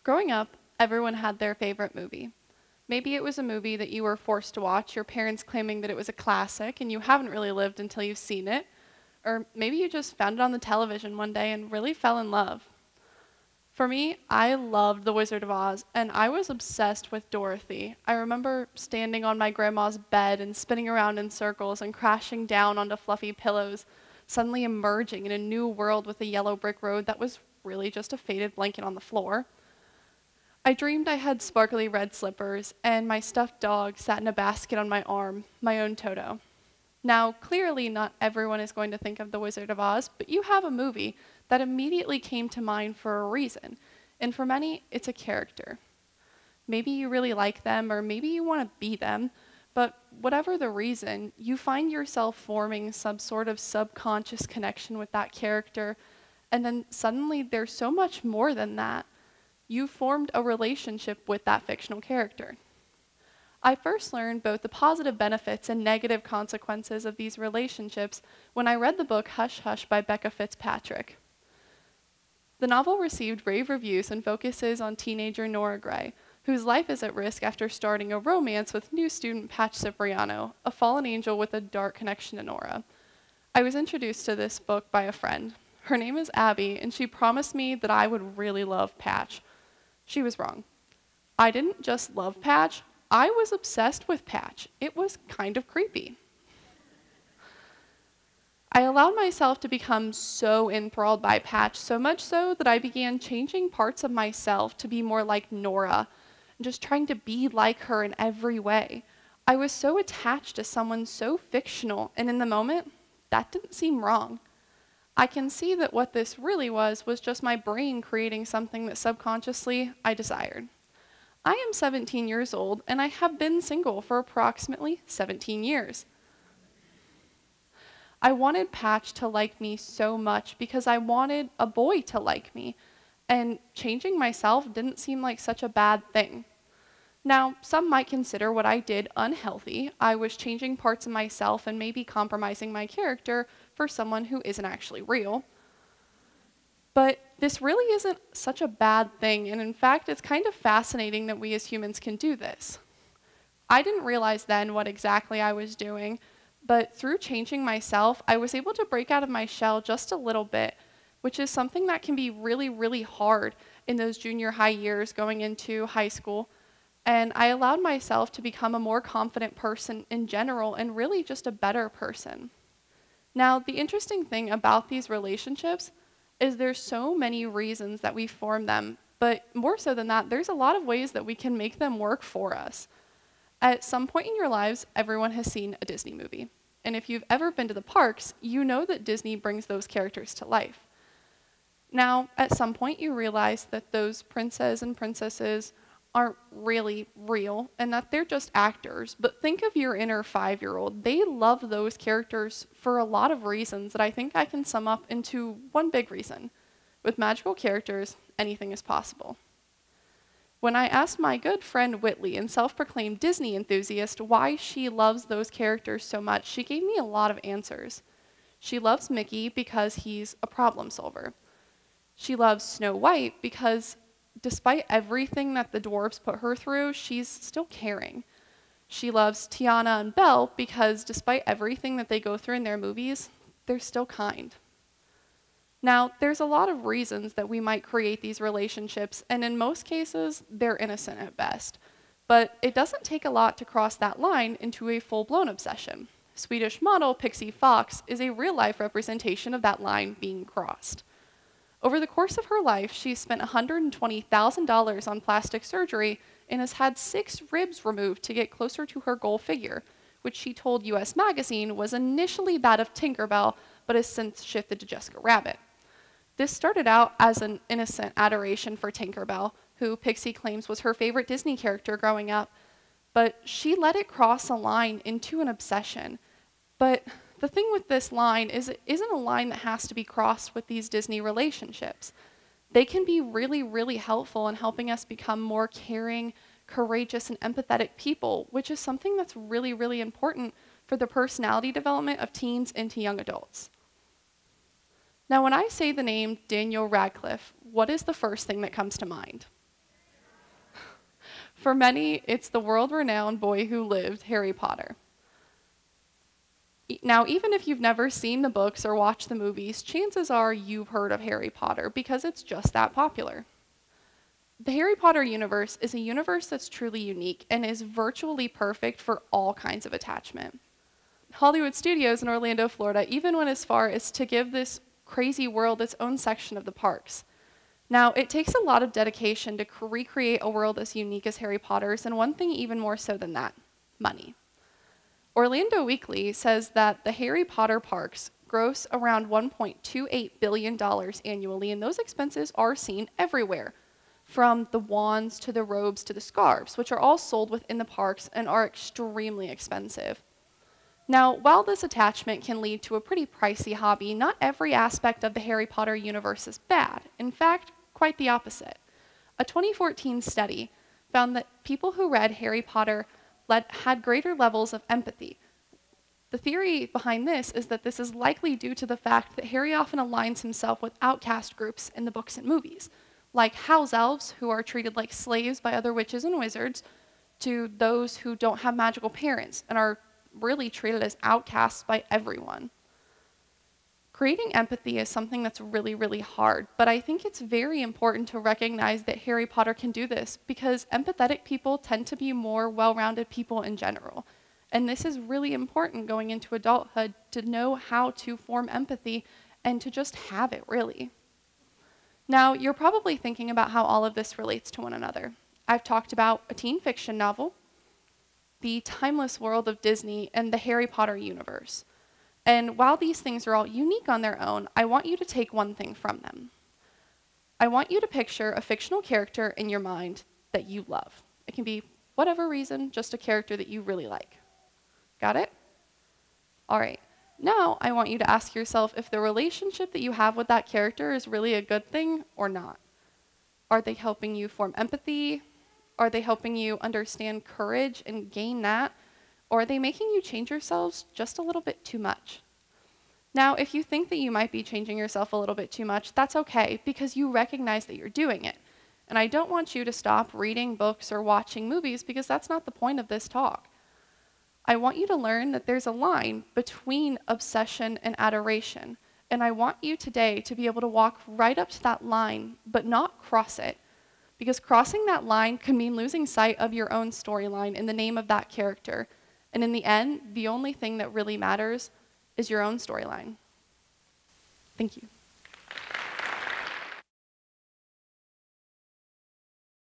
Growing up, everyone had their favorite movie. Maybe it was a movie that you were forced to watch, your parents claiming that it was a classic and you haven't really lived until you've seen it. Or maybe you just found it on the television one day and really fell in love. For me, I loved The Wizard of Oz, and I was obsessed with Dorothy. I remember standing on my grandma's bed and spinning around in circles and crashing down onto fluffy pillows, suddenly emerging in a new world with a yellow brick road that was really just a faded blanket on the floor. I dreamed I had sparkly red slippers, and my stuffed dog sat in a basket on my arm, my own Toto. Now, clearly not everyone is going to think of The Wizard of Oz, but you have a movie that immediately came to mind for a reason, and for many, it's a character. Maybe you really like them, or maybe you want to be them, but whatever the reason, you find yourself forming some sort of subconscious connection with that character, and then suddenly there's so much more than that. You formed a relationship with that fictional character. I first learned both the positive benefits and negative consequences of these relationships when I read the book Hush Hush by Becca Fitzpatrick. The novel received rave reviews and focuses on teenager Nora Gray, whose life is at risk after starting a romance with new student Patch Cipriano, a fallen angel with a dark connection to Nora. I was introduced to this book by a friend. Her name is Abby, and she promised me that I would really love Patch. She was wrong. I didn't just love Patch, I was obsessed with Patch. It was kind of creepy. I allowed myself to become so enthralled by Patch, so much so that I began changing parts of myself to be more like Nora, and just trying to be like her in every way. I was so attached to someone so fictional, and in the moment, that didn't seem wrong. I can see that what this really was just my brain creating something that subconsciously I desired. I am 17 years old, and I have been single for approximately 17 years. I wanted Patch to like me so much because I wanted a boy to like me, and changing myself didn't seem like such a bad thing. Now, some might consider what I did unhealthy. I was changing parts of myself and maybe compromising my character for someone who isn't actually real. But this really isn't such a bad thing, and in fact, it's kind of fascinating that we as humans can do this. I didn't realize then what exactly I was doing, but through changing myself, I was able to break out of my shell just a little bit, which is something that can be really, really hard in those junior high years going into high school. And I allowed myself to become a more confident person in general and really just a better person. Now, the interesting thing about these relationships is there's so many reasons that we form them, but more so than that, there's a lot of ways that we can make them work for us. At some point in your lives, everyone has seen a Disney movie. And if you've ever been to the parks, you know that Disney brings those characters to life. Now, at some point you realize that those princes and princesses aren't really real and that they're just actors. But think of your inner 5-year-old. They love those characters for a lot of reasons that I think I can sum up into one big reason. With magical characters, anything is possible. When I asked my good friend Whitley, a self-proclaimed Disney enthusiast, why she loves those characters so much, she gave me a lot of answers. She loves Mickey because he's a problem solver. She loves Snow White because despite everything that the dwarves put her through, she's still caring. She loves Tiana and Belle because despite everything that they go through in their movies, they're still kind. Now, there's a lot of reasons that we might create these relationships, and in most cases, they're innocent at best. But it doesn't take a lot to cross that line into a full-blown obsession. Swedish model Pixie Fox is a real-life representation of that line being crossed. Over the course of her life, she's spent $120,000 on plastic surgery and has had 6 ribs removed to get closer to her goal figure, which she told US Magazine was initially that of Tinkerbell, but has since shifted to Jessica Rabbit. This started out as an innocent adoration for Tinkerbell, who Pixie claims was her favorite Disney character growing up, but she let it cross a line into an obsession. But the thing with this line is it isn't a line that has to be crossed with these Disney relationships. They can be really, really helpful in helping us become more caring, courageous, and empathetic people, which is something that's really, really important for the personality development of teens into young adults. Now, when I say the name Daniel Radcliffe, what is the first thing that comes to mind? For many, it's the world-renowned boy who lived, Harry Potter. Now, even if you've never seen the books or watched the movies, chances are you've heard of Harry Potter because it's just that popular. The Harry Potter universe is a universe that's truly unique and is virtually perfect for all kinds of attachment. Hollywood Studios in Orlando, Florida even went as far as to give this crazy world its own section of the parks. Now, it takes a lot of dedication to recreate a world as unique as Harry Potter's, and one thing even more so than that, money. Orlando Weekly says that the Harry Potter parks gross around $1.28 billion annually, and those expenses are seen everywhere, from the wands to the robes to the scarves, which are all sold within the parks and are extremely expensive. Now, while this attachment can lead to a pretty pricey hobby, not every aspect of the Harry Potter universe is bad. In fact, quite the opposite. A 2014 study found that people who read Harry Potter had greater levels of empathy. The theory behind this is that this is likely due to the fact that Harry often aligns himself with outcast groups in the books and movies, like house elves, who are treated like slaves by other witches and wizards, to those who don't have magical parents and are really treated as outcasts by everyone. Creating empathy is something that's really, really hard, but I think it's very important to recognize that Harry Potter can do this because empathetic people tend to be more well-rounded people in general. And this is really important going into adulthood, to know how to form empathy and to just have it, really. Now, you're probably thinking about how all of this relates to one another. I've talked about a teen fiction novel, the timeless world of Disney, and the Harry Potter universe. And while these things are all unique on their own, I want you to take one thing from them. I want you to picture a fictional character in your mind that you love. It can be whatever reason, just a character that you really like. Got it? All right. Now, I want you to ask yourself if the relationship that you have with that character is really a good thing or not. Are they helping you form empathy? Are they helping you understand courage and gain that? Or are they making you change yourselves just a little bit too much? Now, if you think that you might be changing yourself a little bit too much, that's okay, because you recognize that you're doing it. And I don't want you to stop reading books or watching movies, because that's not the point of this talk. I want you to learn that there's a line between obsession and adoration. And I want you today to be able to walk right up to that line, but not cross it. Because crossing that line could mean losing sight of your own storyline in the name of that character. And in the end, the only thing that really matters is your own storyline. Thank you.